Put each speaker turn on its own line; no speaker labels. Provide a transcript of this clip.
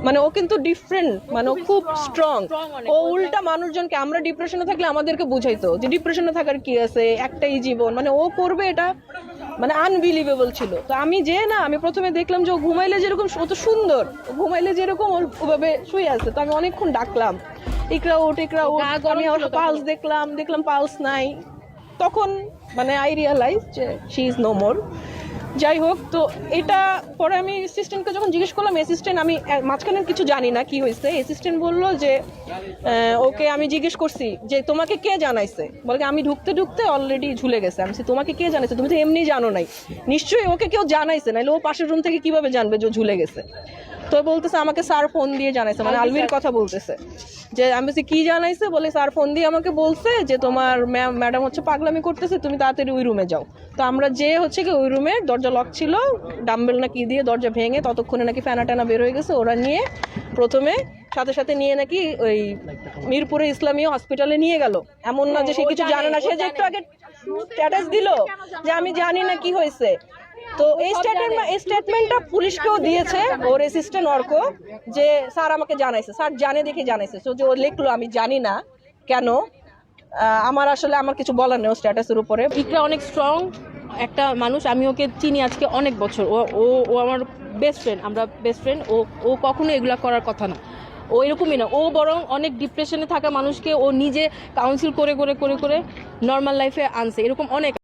মানে ও কিন্তু ডিফারেন্ট, মানে ও খুব স্ট্রং। ও উল্টা মানুষজনকে, আমরা ডিপ্রেশনে থাকলে আমাদেরকে বুঝাইতো যে ডিপ্রেশনে থাকার কি আছে, একটাই জীবন, মানে ও করবে এটা মানে আনবিলিভেবল ছিল। তো আমি প্রথমে দেখলাম যে ও ঘুমাইলে যেরকম, ও তো সুন্দর, ও ঘুমাইলে যেরকম ওভাবে শুয়ে আছে। তো আমি অনেকক্ষণ ডাকলাম, ইকরা উঠ, ইকরা উঠ। আমি ওর পালস দেখলাম পালস নাই। তখন মানে আই রিয়ালাইজ যে শি ইজ নো মোর। যাই হোক, তো এটা পরে আমি অ্যাসিস্ট্যান্টকে যখন জিজ্ঞেস করলাম, অ্যাসিস্ট্যান্ট, আমি মাঝখানে কিছু জানি না কি হয়েছে, অ্যাসিস্ট্যান্ট বললো যে ওকে আমি জিজ্ঞেস করছি যে তোমাকে কে জানাইছে, বলে আমি ঢুকতে ঢুকতে অলরেডি ঝুলে গেছে। আমি তোমাকে কে জানাইছে, তুমি তো এমনি জানো নাই, নিশ্চয়ই ওকে কেউ জানাইছে, নাইলে ও পাশের রুম থেকে কিভাবে জানবে যে ঝুলে গেছে। তো বলতেছে আমাকে স্যার ফোন দিয়ে জানাইছে, মানে আলভির কথা বলতেছে। যে আমি বলছি কি জানাইছে, বলে স্যার ফোন দিয়ে আমাকে বলছে যে তোমার ম্যাডাম হচ্ছে পাগলামি করতেছে, তুমি তাড়াতাড়ি ওই রুমে যাও। তো আমরা যে হচ্ছে কি ওই রুমে দরজা লক ছিল, ডাম্বেল না কি দিয়ে দরজা ভেঙে ততক্ষণে নাকি ফ্যানা ট্যানা বের হয়ে গেছে। ওরা নিয়ে প্রথমে সাথে সাথে নিয়ে নাকি ওই মিরপুরে ইসলামী হসপিটালে নিয়ে গেল। এমন না যে সে কিছু জানে না, সে যে একটু আগে স্ট্যাটাস দিল যে আমি জানি না কি হয়েছে। তো এই স্টেটমেন্টটা পুলিশকেও দিয়েছে ওর অ্যাসিস্ট্যান্ট অর্ক, যে স্যার আমাকে জানাইছে, স্যার জানে দেখে জানাইছে। তো যে ও লিখলো আমি জানি না কেন, আমার কিছু বলার নেই স্ট্যাটাসের উপরে।
ইকরা অনেক স্ট্রং একটা মানুষ, আমি ওকে চিনি আজকে অনেক বছর। ও ও ও আমার বেস্ট ফ্রেন্ড, আমরা বেস্ট ফ্রেন্ড। ও ও কখনো এগুলা করার কথা না, ও এরকমই না। ও বরং অনেক ডিপ্রেশনে থাকা মানুষকে ও নিজে কাউন্সিল করে করে করে করে নর্মাল লাইফে আনছে, এরকম অনেক।